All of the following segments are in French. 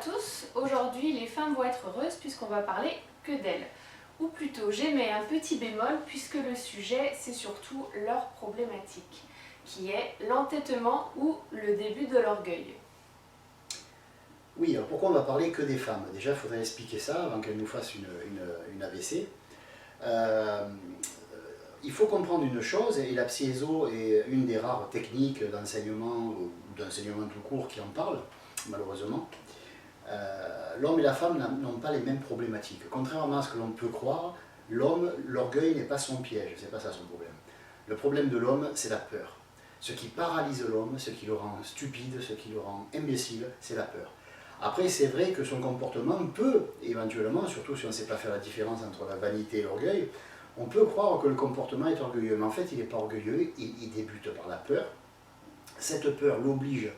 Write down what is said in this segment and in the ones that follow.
tous, aujourd'hui les femmes vont être heureuses puisqu'on va parler que d'elles. Ou plutôt j'émets un petit bémol puisque le sujet c'est surtout leur problématique, qui est l'entêtement ou le début de l'orgueil. Oui, alors pourquoi on va parler que des femmes? Déjà, il faudrait expliquer ça avant qu'elles nous fassent une AVC. Il faut comprendre une chose, et la psyéso est une des rares techniques d'enseignement ou d'enseignement tout court qui en parle, malheureusement. L'homme et la femme n'ont pas les mêmes problématiques. Contrairement à ce que l'on peut croire, l'homme, l'orgueil n'est pas son piège, c'est pas ça son problème. Le problème de l'homme, c'est la peur. Ce qui paralyse l'homme, ce qui le rend stupide, ce qui le rend imbécile, c'est la peur. Après, c'est vrai que son comportement peut, éventuellement, surtout si on ne sait pas faire la différence entre la vanité et l'orgueil, on peut croire que le comportement est orgueilleux, mais en fait, il n'est pas orgueilleux, il débute par la peur. Cette peur l'oblige,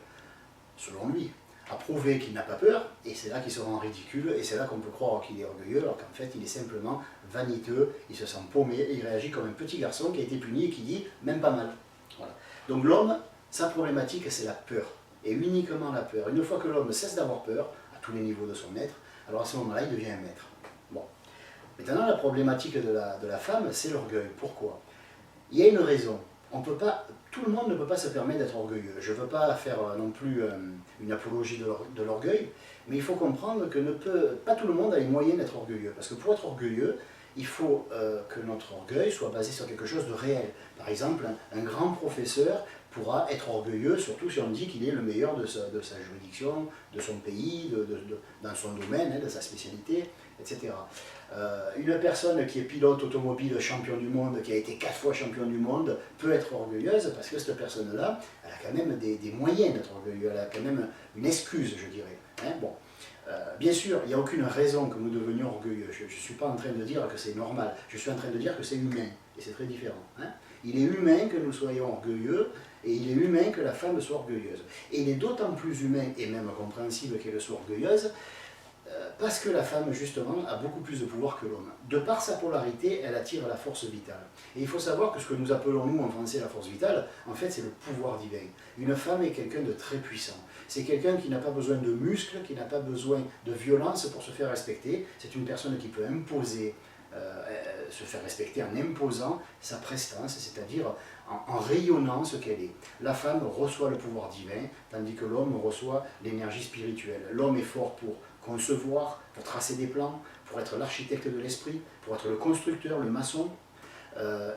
selon lui, à prouver qu'il n'a pas peur, et c'est là qu'il se rend ridicule, et c'est là qu'on peut croire qu'il est orgueilleux, alors qu'en fait, il est simplement vaniteux, il se sent paumé, et il réagit comme un petit garçon qui a été puni et qui dit « même pas mal ». Voilà. Donc l'homme, sa problématique, c'est la peur. Et uniquement la peur. Une fois que l'homme cesse d'avoir peur, à tous les niveaux de son être, alors à ce moment-là, il devient un maître. Bon. Maintenant, la problématique de la femme, c'est l'orgueil. Pourquoi? Il y a une raison. Tout le monde ne peut pas se permettre d'être orgueilleux. Je ne veux pas faire non plus une apologie de l'orgueil, mais il faut comprendre que pas tout le monde a les moyens d'être orgueilleux. Parce que pour être orgueilleux, il faut que notre orgueil soit basé sur quelque chose de réel. Par exemple, un grand professeur pourra être orgueilleux, surtout si on dit qu'il est le meilleur de sa juridiction, de son pays, dans son domaine, de sa spécialité, etc. Une personne qui est pilote automobile champion du monde, qui a été 4 fois champion du monde, peut être orgueilleuse parce que cette personne-là, elle a quand même des moyens d'être orgueilleuse, elle a quand même une excuse, je dirais. Hein, bon. Bien sûr, il n'y a aucune raison que nous devenions orgueilleux. Je ne suis pas en train de dire que c'est normal, je suis en train de dire que c'est humain, et c'est très différent. Hein. Il est humain que nous soyons orgueilleux, et il est humain que la femme soit orgueilleuse. Et il est d'autant plus humain, et même compréhensible qu'elle soit orgueilleuse, parce que la femme, justement, a beaucoup plus de pouvoir que l'homme. De par sa polarité, elle attire la force vitale. Et il faut savoir que ce que nous appelons, nous, en français, la force vitale, en fait, c'est le pouvoir divin. Une femme est quelqu'un de très puissant. C'est quelqu'un qui n'a pas besoin de muscles, qui n'a pas besoin de violence pour se faire respecter. C'est une personne qui peut imposer, se faire respecter en imposant sa prestance, c'est-à-dire en rayonnant ce qu'elle est. La femme reçoit le pouvoir divin, tandis que l'homme reçoit l'énergie spirituelle. L'homme est fort pour concevoir, pour tracer des plans, pour être l'architecte de l'esprit, pour être le constructeur, le maçon,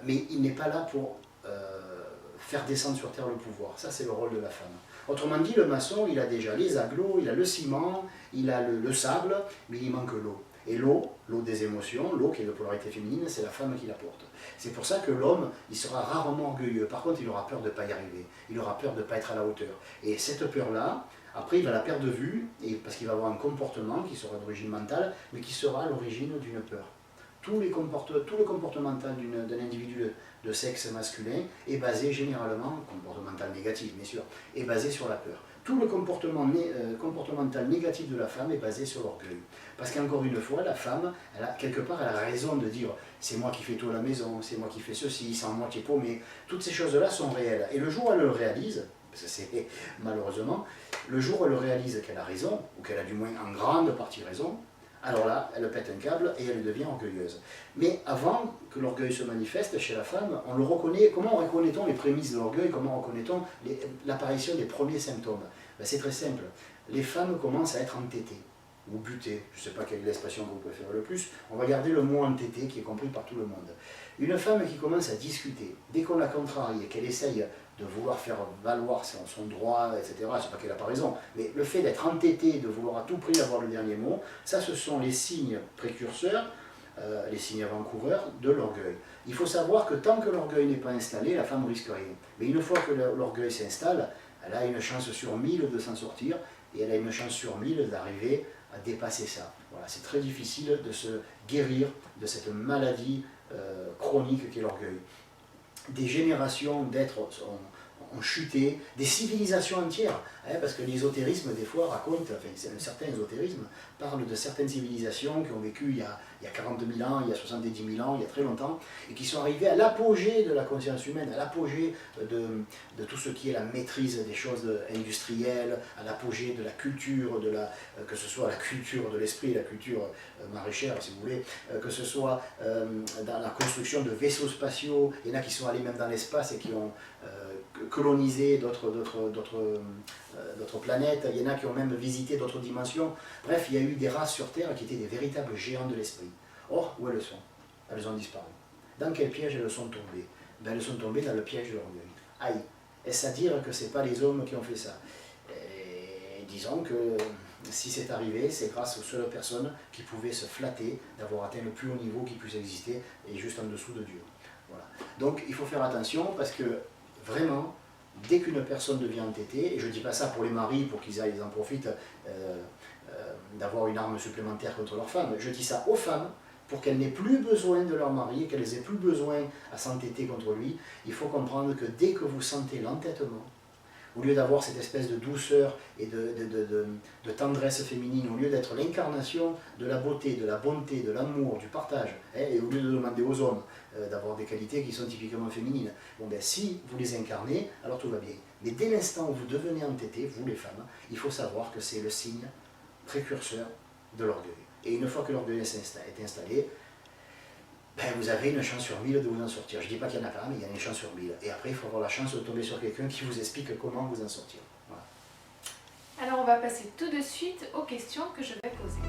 mais il n'est pas là pour faire descendre sur terre le pouvoir. Ça, c'est le rôle de la femme. Autrement dit, le maçon, il a déjà les agglos, il a le ciment, il a le sable, mais il manque l'eau. Et l'eau des émotions, l'eau qui est de polarité féminine, c'est la femme qui l'apporte. C'est pour ça que l'homme, il sera rarement orgueilleux. Par contre, il aura peur de ne pas y arriver. Il aura peur de ne pas être à la hauteur. Et cette peur-là, après, il va la perdre de vue, parce qu'il va avoir un comportement qui sera d'origine mentale, mais qui sera à l'origine d'une peur. Tout le comportemental d'un individu de sexe masculin est basé généralement, comportemental négatif bien sûr, est basé sur la peur. Tout le comportemental négatif de la femme est basé sur l'orgueil. Parce qu'encore une fois, la femme, quelque part, elle a raison de dire « c'est moi qui fais tout à la maison, c'est moi qui fais ceci, c'est en moi qui est paumé ». Toutes ces choses-là sont réelles. Et le jour où elle le réalise, parce que c'est malheureusement, le jour où elle réalise qu'elle a raison, ou qu'elle a du moins en grande partie raison, alors là, elle pète un câble et elle devient orgueilleuse. Mais avant que l'orgueil se manifeste chez la femme, on le reconnaît. Comment reconnaît-on les prémices de l'orgueil? Comment reconnaît-on l'apparition des premiers symptômes? Ben, c'est très simple. Les femmes commencent à être entêtées, ou butées. Je ne sais pas quelle est l'expression que vous préférez le plus. On va garder le mot entêté qui est compris par tout le monde. Une femme qui commence à discuter, dès qu'on la contrarie et qu'elle essaye de vouloir faire valoir son droit, etc., c'est pas qu'elle n'a pas raison, mais le fait d'être entêtée, de vouloir à tout prix avoir le dernier mot, ça ce sont les signes précurseurs, les signes avant-coureurs de l'orgueil. Il faut savoir que tant que l'orgueil n'est pas installé, la femme risque rien. Mais une fois que l'orgueil s'installe, elle a une chance sur 1000 de s'en sortir, et elle a une chance sur 1000 d'arriver à dépasser ça. Voilà, c'est très difficile de se guérir de cette maladie chronique qu'est l'orgueil. Des générations d'êtres ont chuté, des civilisations entières, hein, parce que l'ésotérisme des fois raconte, enfin un certain ésotérisme, parle de certaines civilisations qui ont vécu il y a 40 000 ans, il y a 70 000 ans, il y a très longtemps, et qui sont arrivées à l'apogée de la conscience humaine, à l'apogée de tout ce qui est la maîtrise des choses industrielles, à l'apogée de la culture, que ce soit la culture de l'esprit, la culture maraîchère si vous voulez, que ce soit dans la construction de vaisseaux spatiaux, il y en a qui sont allés même dans l'espace et qui ont colonisé d'autres planètes, il y en a qui ont même visité d'autres dimensions. Bref, il y a eu des races sur Terre qui étaient des véritables géants de l'esprit. Or, où elles sont? Elles ont disparu. Dans quel piège elles sont tombées? Ben, elles sont tombées dans le piège de l'orgueil. Aïe, est-ce à dire que ce n'est pas les hommes qui ont fait ça? Et disons que si c'est arrivé, c'est grâce aux seules personnes qui pouvaient se flatter d'avoir atteint le plus haut niveau qui puisse exister, et juste en dessous de Dieu. Voilà. Donc il faut faire attention, parce que vraiment, dès qu'une personne devient entêtée, et je ne dis pas ça pour les maris, pour qu'ils en profitent d'avoir une arme supplémentaire contre leurs femmes, je dis ça aux femmes, pour qu'elles n'aient plus besoin de leur mari, qu'elles n'aient plus besoin à s'entêter contre lui. Il faut comprendre que dès que vous sentez l'entêtement, au lieu d'avoir cette espèce de douceur et de tendresse féminine, au lieu d'être l'incarnation de la beauté, de la bonté, de l'amour, du partage, hein, et au lieu de demander aux hommes d'avoir des qualités qui sont typiquement féminines, bon ben si vous les incarnez, alors tout va bien. Mais dès l'instant où vous devenez entêtés, vous les femmes, il faut savoir que c'est le signe précurseur de l'orgueil. Et une fois que l'orgueil est installé, ben vous avez une chance sur 1000 de vous en sortir. Je ne dis pas qu'il n'y en a pas, mais il y a une chance sur 1000. Et après, il faut avoir la chance de tomber sur quelqu'un qui vous explique comment vous en sortir. Voilà. Alors on va passer tout de suite aux questions que je vais poser.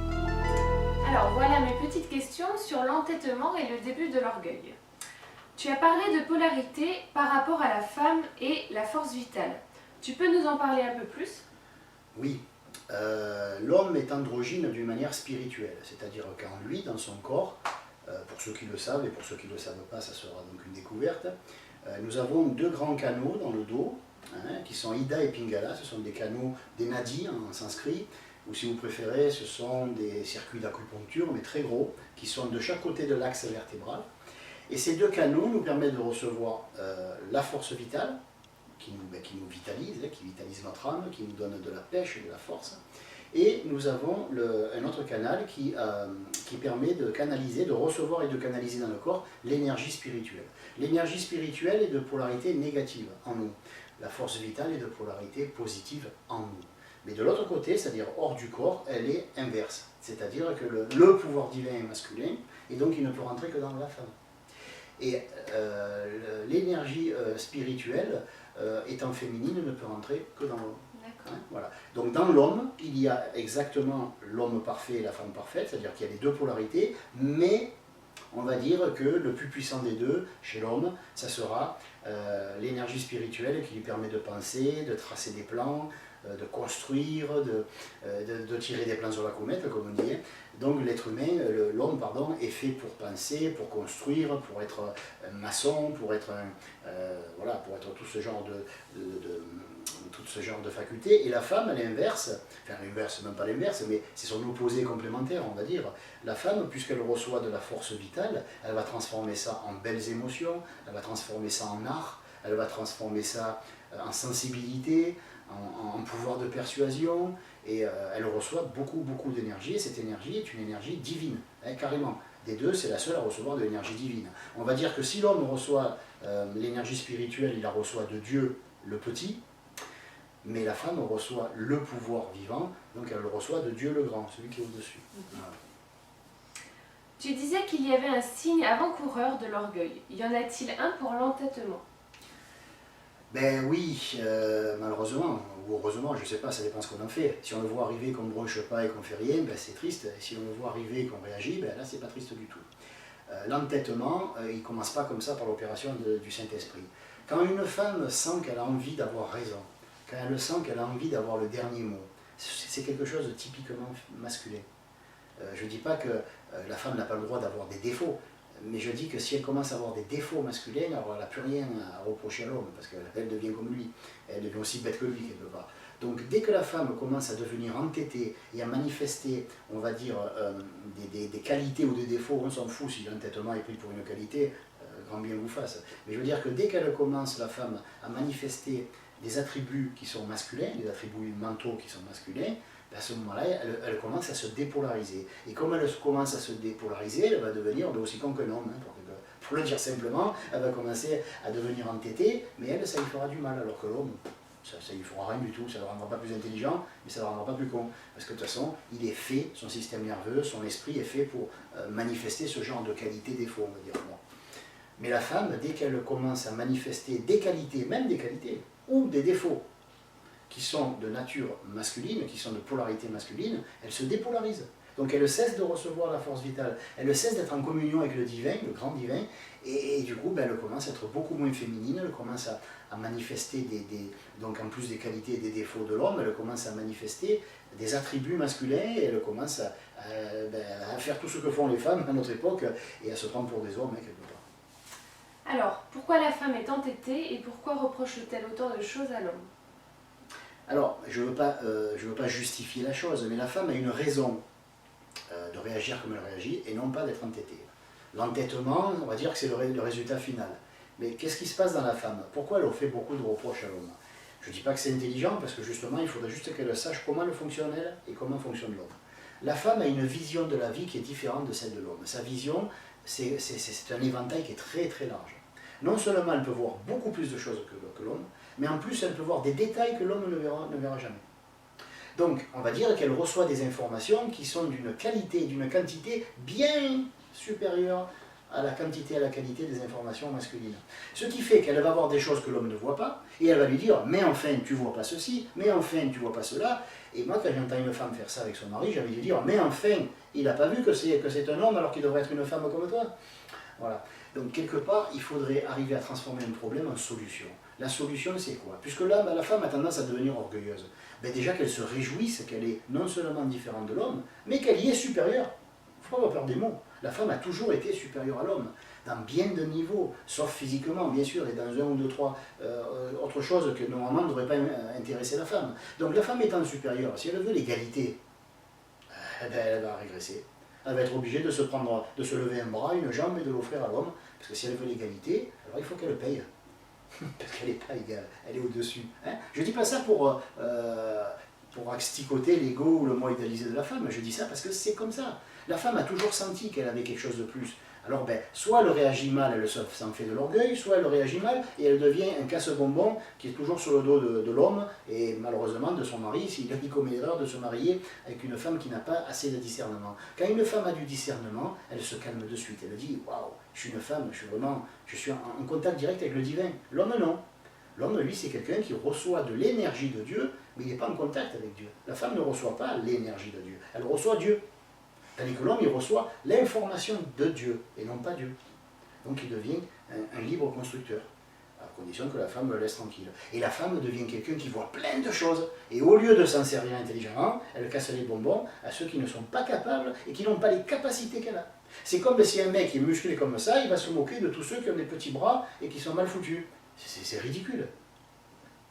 Alors voilà mes petites questions sur l'entêtement et le début de l'orgueil. Tu as parlé de polarité par rapport à la femme et la force vitale. Tu peux nous en parler un peu plus? Oui. L'homme est androgyne d'une manière spirituelle, c'est-à-dire qu'en lui, dans son corps, pour ceux qui le savent et pour ceux qui ne le savent pas, ça sera donc une découverte, nous avons deux grands canaux dans le dos, hein, qui sont Ida et Pingala. Ce sont des canaux, des nadis en sanskrit, ou si vous préférez, ce sont des circuits d'acupuncture, mais très gros, qui sont de chaque côté de l'axe vertébral. Et ces deux canaux nous permettent de recevoir la force vitale, qui nous vitalise, qui vitalise notre âme, qui nous donne de la pêche et de la force. Et nous avons un autre canal qui permet de canaliser, de recevoir et de canaliser dans le corps l'énergie spirituelle. L'énergie spirituelle est de polarité négative en nous. La force vitale est de polarité positive en nous. Mais de l'autre côté, c'est-à-dire hors du corps, elle est inverse. C'est-à-dire que le pouvoir divin est masculin, et donc il ne peut rentrer que dans la femme. Et l'énergie spirituelle, étant féminine, ne peut rentrer que dans l'homme. Hein, voilà. Donc dans l'homme, il y a exactement l'homme parfait et la femme parfaite, c'est-à-dire qu'il y a les deux polarités, mais on va dire que le plus puissant des deux, chez l'homme, ça sera l'énergie spirituelle qui lui permet de penser, de tracer des plans, de construire, de tirer des plans sur la comète, comme on dit. Donc l'être humain, l'homme, pardon, est fait pour penser, pour construire, pour être maçon, pour être voilà, pour être tout ce genre de facultés. Et la femme, à l'inverse, enfin l'inverse, même pas l'inverse, mais c'est son opposé complémentaire, on va dire. La femme, puisqu'elle reçoit de la force vitale, elle va transformer ça en belles émotions, elle va transformer ça en art, elle va transformer ça en sensibilité, en pouvoir de persuasion, et elle reçoit beaucoup d'énergie, et cette énergie est une énergie divine, hein, carrément. Des deux, c'est la seule à recevoir de l'énergie divine. On va dire que si l'homme reçoit l'énergie spirituelle, il la reçoit de Dieu le petit, mais la femme reçoit le pouvoir vivant, donc elle le reçoit de Dieu le grand, celui qui est au-dessus. Voilà. Tu disais qu'il y avait un signe avant-coureur de l'orgueil. Y en a-t-il un pour l'entêtement? Ben oui, malheureusement, ou heureusement, je ne sais pas, ça dépend ce qu'on en fait. Si on le voit arriver qu'on ne bronche pas et qu'on ne fait rien, ben c'est triste. Et si on le voit arriver et qu'on réagit, ben là c'est pas triste du tout. L'entêtement, il ne commence pas comme ça par l'opération du Saint-Esprit. Quand une femme sent qu'elle a envie d'avoir raison, quand elle sent qu'elle a envie d'avoir le dernier mot, c'est quelque chose de typiquement masculin. Je ne dis pas que la femme n'a pas le droit d'avoir des défauts, mais je dis que si elle commence à avoir des défauts masculins, alors elle n'a plus rien à reprocher à l'homme, parce qu'elle devient comme lui, elle devient aussi bête que lui quelque part. Donc dès que la femme commence à devenir entêtée et à manifester, on va dire, des qualités ou des défauts, on s'en fout si l'entêtement est pris pour une qualité, grand bien vous fasse. Mais je veux dire que dès qu'elle commence, la femme, à manifester des attributs qui sont masculins, des attributs mentaux qui sont masculins, ben à ce moment-là, elle commence à se dépolariser. Et comme elle commence à se dépolariser, elle va devenir aussi con qu'un homme, hein, pour le dire simplement, elle va commencer à devenir entêtée, mais elle, ça lui fera du mal, alors que l'homme, ça ne lui fera rien du tout, ça ne le rendra pas plus intelligent, mais ça ne le rendra pas plus con. Parce que de toute façon, il est fait, son système nerveux, son esprit est fait pour manifester ce genre de qualité-défaut, on va dire. Bon. Mais la femme, dès qu'elle commence à manifester des qualités, même des qualités, ou des défauts, qui sont de nature masculine, qui sont de polarité masculine, elle se dépolarise. Donc elle cesse de recevoir la force vitale, elle cesse d'être en communion avec le divin, le grand divin, et du coup ben, elle commence à être beaucoup moins féminine, elle commence à manifester, donc en plus des qualités et des défauts de l'homme, elle commence à manifester des attributs masculins, et elle commence à faire tout ce que font les femmes à notre époque, et à se prendre pour des hommes, hein, quelque part. Alors, pourquoi la femme est entêtée et pourquoi reproche-t-elle autant de choses à l'homme? Alors, je ne veux pas justifier la chose, mais la femme a une raison de réagir comme elle réagit et non pas d'être entêtée. L'entêtement, on va dire que c'est le résultat final. Mais qu'est-ce qui se passe dans la femme? Pourquoi elle fait beaucoup de reproches à l'homme? Je ne dis pas que c'est intelligent, parce que justement, il faudrait juste qu'elle sache comment elle fonctionne elle et comment fonctionne l'homme. La femme a une vision de la vie qui est différente de celle de l'homme. Sa vision, c'est un éventail qui est très très large. Non seulement elle peut voir beaucoup plus de choses que l'homme, mais en plus elle peut voir des détails que l'homme ne verra jamais. Donc, on va dire qu'elle reçoit des informations qui sont d'une qualité et d'une quantité bien supérieure à la quantité et à la qualité des informations masculines. Ce qui fait qu'elle va voir des choses que l'homme ne voit pas, et elle va lui dire « mais enfin, tu vois pas ceci, mais enfin, tu vois pas cela ». Et moi, quand j'entends une femme faire ça avec son mari, j'ai envie de dire « mais enfin, il n'a pas vu que c'est un homme alors qu'il devrait être une femme comme toi ». Voilà. Donc, quelque part, il faudrait arriver à transformer un problème en solution. La solution, c'est quoi? Puisque là, la femme a tendance à devenir orgueilleuse. Ben déjà qu'elle se réjouisse qu'elle est non seulement différente de l'homme, mais qu'elle y est supérieure. Il ne faut pas avoir peur des mots. La femme a toujours été supérieure à l'homme, dans bien de niveaux, sauf physiquement, bien sûr, et dans un ou deux, trois autres choses que normalement ne devraient pas intéresser la femme. Donc la femme étant supérieure, si elle veut l'égalité, elle va régresser. Elle va être obligée de se lever un bras, une jambe et de l'offrir à l'homme, parce que si elle veut l'égalité, alors il faut qu'elle paye. Parce qu'elle n'est pas égale, elle est au-dessus. Hein, je ne dis pas ça pour exticoter l'ego ou le moi idéalisé de la femme, je dis ça parce que c'est comme ça. La femme a toujours senti qu'elle avait quelque chose de plus. Alors, soit elle réagit mal, elle s'en fait de l'orgueil, soit elle réagit mal et elle devient un casse-bonbon qui est toujours sur le dos de l'homme et malheureusement de son mari, s'il a commis l'erreur de se marier avec une femme qui n'a pas assez de discernement. Quand une femme a du discernement, elle se calme de suite, elle dit « Waouh, je suis une femme, je suis en contact direct avec le divin ». L'homme, non. L'homme, lui, c'est quelqu'un qui reçoit de l'énergie de Dieu, mais il n'est pas en contact avec Dieu. La femme ne reçoit pas l'énergie de Dieu, elle reçoit Dieu. Tandis que l'homme, il reçoit l'information de Dieu, et non pas Dieu. Donc il devient un libre constructeur, à condition que la femme le laisse tranquille. Et la femme devient quelqu'un qui voit plein de choses, et au lieu de s'en servir intelligemment, elle casse les bonbons à ceux qui ne sont pas capables, et qui n'ont pas les capacités qu'elle a. C'est comme si un mec est musclé comme ça, il va se moquer de tous ceux qui ont des petits bras, et qui sont mal foutus. C'est ridicule.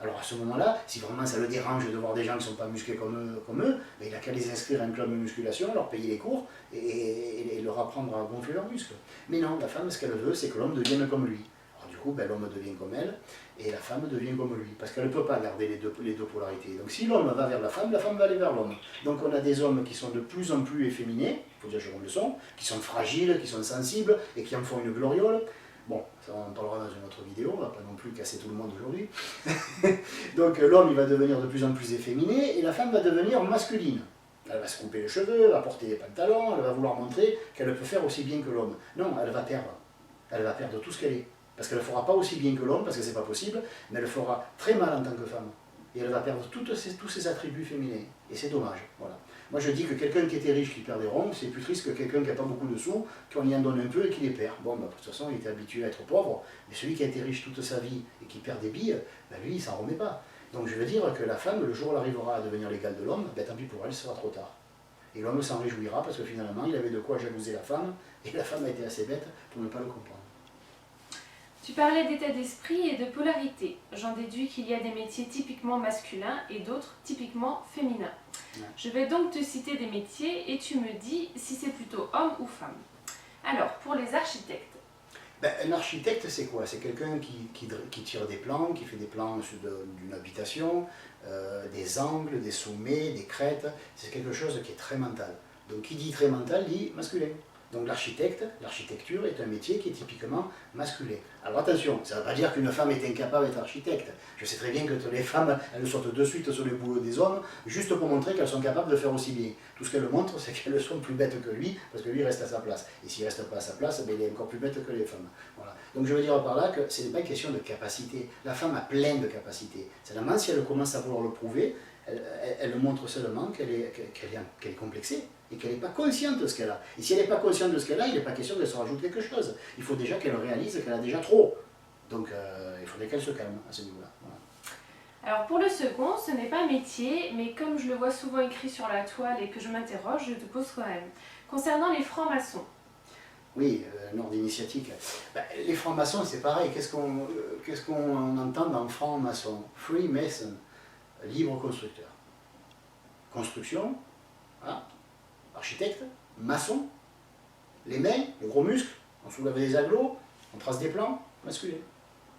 Alors à ce moment-là, si vraiment ça le dérange de voir des gens qui ne sont pas musclés comme eux, ben il n'a qu'à les inscrire à un club de musculation, leur payer les cours et leur apprendre à gonfler leurs muscles. Mais non, la femme, ce qu'elle veut, c'est que l'homme devienne comme lui. Alors du coup, l'homme devient comme elle et la femme devient comme lui, parce qu'elle ne peut pas garder les deux polarités. Donc si l'homme va vers la femme va aller vers l'homme. Donc on a des hommes qui sont de plus en plus efféminés, il faut dire comme le sont, qui sont fragiles, qui sont sensibles et qui en font une gloriole. Bon, ça on en parlera dans une autre vidéo, on ne va pas non plus casser tout le monde aujourd'hui. Donc l'homme il va devenir de plus en plus efféminé et la femme va devenir masculine. Elle va se couper les cheveux, elle va porter des pantalons, elle va vouloir montrer qu'elle peut faire aussi bien que l'homme. Non, elle va perdre. Elle va perdre tout ce qu'elle est. Parce qu'elle ne fera pas aussi bien que l'homme, parce que c'est pas possible, mais elle fera très mal en tant que femme. Et elle va perdre tous ses attributs féminins. Et c'est dommage. Voilà. Moi je dis que quelqu'un qui était riche qui perd des ronds, c'est plus triste que quelqu'un qui n'a pas beaucoup de sous, qu'on y en donne un peu et qui les perd. Bon, de toute façon, il était habitué à être pauvre, mais celui qui a été riche toute sa vie et qui perd des billes, lui, il s'en remet pas. Donc je veux dire que la femme, le jour où elle arrivera à devenir l'égale de l'homme, tant pis pour elle, ce sera trop tard. Et l'homme s'en réjouira parce que finalement, il avait de quoi jalouser la femme, et la femme a été assez bête pour ne pas le comprendre. Tu parlais d'état d'esprit et de polarité. J'en déduis qu'il y a des métiers typiquement masculins et d'autres typiquement féminins. Ouais. Je vais donc te citer des métiers et tu me dis si c'est plutôt homme ou femme. Alors, pour les architectes. Ben, un architecte, c'est quoi? C'est quelqu'un qui tire des plans, qui fait des plans d'une habitation, des angles, des sommets, des crêtes. C'est quelque chose qui est très mental. Donc qui dit très mental dit masculin. Donc l'architecte, l'architecture est un métier qui est typiquement masculin. Alors attention, ça ne veut pas dire qu'une femme est incapable d'être architecte. Je sais très bien que les femmes, elles sautent de suite sur le boulot des hommes, juste pour montrer qu'elles sont capables de faire aussi bien. Tout ce qu'elles montrent, c'est qu'elles sont plus bêtes que lui, parce que lui reste à sa place. Et s'il ne reste pas à sa place, ben, il est encore plus bête que les femmes. Voilà. Donc je veux dire par là que ce n'est pas une question de capacité. La femme a plein de capacités. Seulement, si elle commence à vouloir le prouver, elle montre seulement qu'elle est complexée et qu'elle n'est pas consciente de ce qu'elle a. Et si elle n'est pas consciente de ce qu'elle a, il n'est pas question qu'elle se rajoute quelque chose. Il faut déjà qu'elle réalise qu'elle a déjà trop. Donc il faudrait qu'elle se calme à ce niveau-là. Voilà. Alors pour le second, ce n'est pas un métier, mais comme je le vois souvent écrit sur la toile et que je m'interroge, je te pose quand même. Concernant les francs-maçons. Oui, un ordre initiatique. Ben, les francs-maçons, c'est pareil. Qu'est-ce qu'on entend dans franc-maçon? Freemason, libre constructeur. Construction, hein? Architecte, maçon, les mains, les gros muscles, on soulève des agglos, on trace des plans, masculin.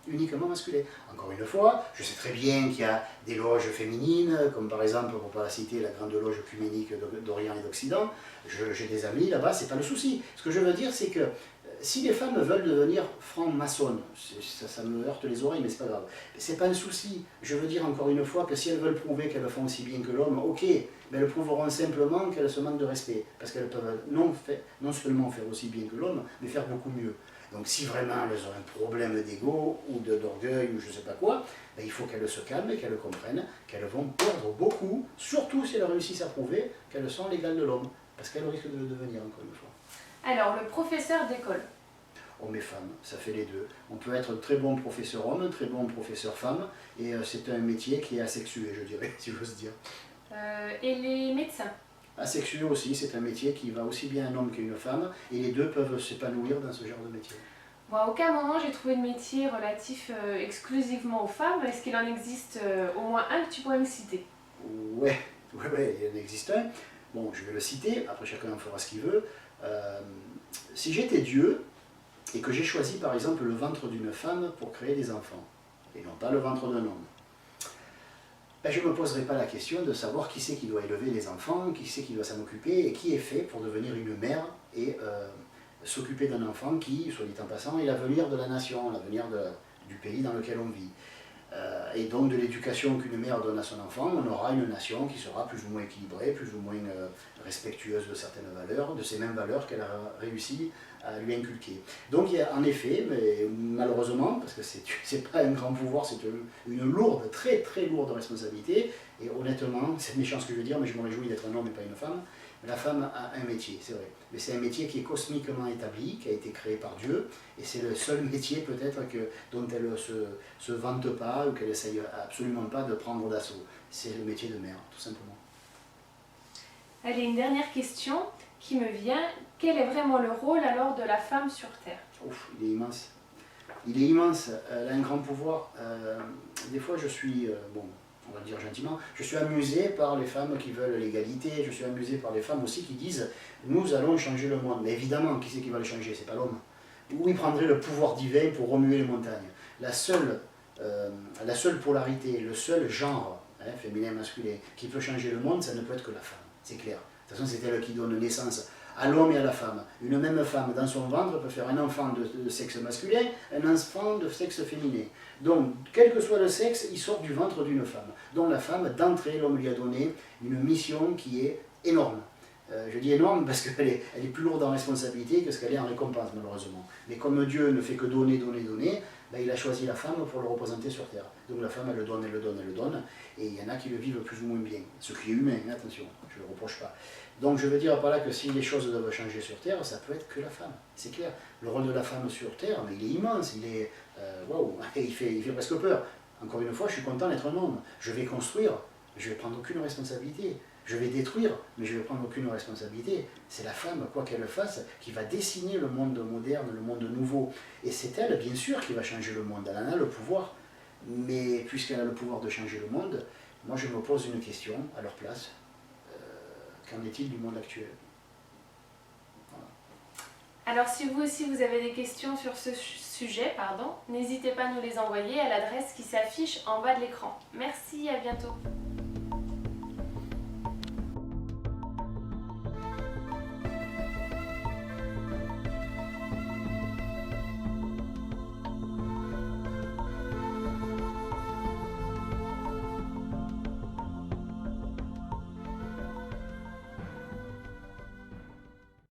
Uniquement masculin. Encore une fois, je sais très bien qu'il y a des loges féminines, comme par exemple, pour ne pas la citer, la grande loge œcuménique d'Orient et d'Occident. J'ai des amis là-bas, c'est pas le souci. Ce que je veux dire, c'est que si les femmes veulent devenir franc-maçonnes, ça me heurte les oreilles, mais c'est pas grave. C'est pas un souci. Je veux dire encore une fois que si elles veulent prouver qu'elles font aussi bien que l'homme, ok, mais elles prouveront simplement qu'elles se manquent de respect. Parce qu'elles peuvent non seulement faire aussi bien que l'homme, mais faire beaucoup mieux. Donc si vraiment elles ont un problème d'ego ou d'orgueil ou je ne sais pas quoi, ben, il faut qu'elles se calment et qu'elles comprennent qu'elles vont perdre beaucoup, surtout si elles réussissent à prouver qu'elles sont l'égale de l'homme. Parce qu'elles risquent de le devenir encore une fois. Alors, le professeur d'école. Hommes et femmes, ça fait les deux. On peut être très bon professeur homme, très bon professeur femme, et c'est un métier qui est asexué, je dirais, si j'ose dire. Et les médecins. Asexué aussi, c'est un métier qui va aussi bien un homme qu'une femme, et les deux peuvent s'épanouir dans ce genre de métier. Bon, à aucun moment j'ai trouvé de métier relatif exclusivement aux femmes. Est-ce qu'il en existe au moins un que tu pourrais me citer? Ouais, il en existe un. Bon, je vais le citer, après chacun en fera ce qu'il veut. Si j'étais Dieu, et que j'ai choisi par exemple le ventre d'une femme pour créer des enfants, et non pas le ventre d'un homme, ben, je ne me poserai pas la question de savoir qui c'est qui doit élever les enfants, qui c'est qui doit s'en occuper, et qui est fait pour devenir une mère et s'occuper d'un enfant qui, soit dit en passant, est l'avenir de la nation, l'avenir du pays dans lequel on vit. Et donc de l'éducation qu'une mère donne à son enfant, on aura une nation qui sera plus ou moins équilibrée, plus ou moins respectueuse de certaines valeurs, de ces mêmes valeurs qu'elle a réussi à lui inculquer. Donc il y a en effet, mais malheureusement, parce que c'est pas un grand pouvoir, c'est une lourde, très très lourde responsabilité, et honnêtement, c'est méchant ce que je veux dire, mais je me réjouis d'être un homme et pas une femme, la femme a un métier, c'est vrai. Mais c'est un métier qui est cosmiquement établi, qui a été créé par Dieu, et c'est le seul métier peut-être dont elle ne se vante pas ou qu'elle n'essaye absolument pas de prendre d'assaut. C'est le métier de mère, tout simplement. Allez, une dernière question qui me vient. Quel est vraiment le rôle alors de la femme sur Terre? Ouf, il est immense. Il est immense, elle a un grand pouvoir. Des fois je suis, bon, on va dire gentiment, je suis amusé par les femmes qui veulent l'égalité, je suis amusé par les femmes aussi qui disent « nous allons changer le monde ». Mais évidemment, qui c'est qui va le changer? C'est pas l'homme. Où il prendrait le pouvoir divin pour remuer les montagnes? La seule polarité, le seul genre, hein, féminin, masculin, qui peut changer le monde, ça ne peut être que la femme, c'est clair. De toute façon, c'est elle qui donne naissance à l'homme et à la femme. Une même femme, dans son ventre, peut faire un enfant de sexe masculin, un enfant de sexe féminin. Donc, quel que soit le sexe, il sort du ventre d'une femme. Donc la femme, d'entrée, l'homme lui a donné une mission qui est énorme. Je dis énorme parce qu'elle est plus lourde en responsabilité que ce qu'elle est en récompense, malheureusement. Mais comme Dieu ne fait que donner, donner, donner, ben, il a choisi la femme pour le représenter sur Terre. Donc la femme, elle le donne, elle le donne, elle le donne. Et il y en a qui le vivent plus ou moins bien. Ce qui est humain, attention, je ne le reproche pas. Donc je veux dire par là que si les choses doivent changer sur Terre, ça peut être que la femme. C'est clair. Le rôle de la femme sur Terre, mais il est immense, il est... waouh, il fait presque peur. Encore une fois, je suis content d'être un homme. Je vais construire, je ne vais prendre aucune responsabilité. Je vais détruire, mais je ne vais prendre aucune responsabilité. C'est la femme, quoi qu'elle fasse, qui va dessiner le monde moderne, le monde nouveau. Et c'est elle, bien sûr, qui va changer le monde. Elle en a le pouvoir. Mais puisqu'elle a le pouvoir de changer le monde, moi je me pose une question à leur place. Qu'en est-il du monde actuel? Voilà. Alors si vous aussi vous avez des questions sur ce sujet, n'hésitez pas à nous les envoyer à l'adresse qui s'affiche en bas de l'écran. Merci, à bientôt.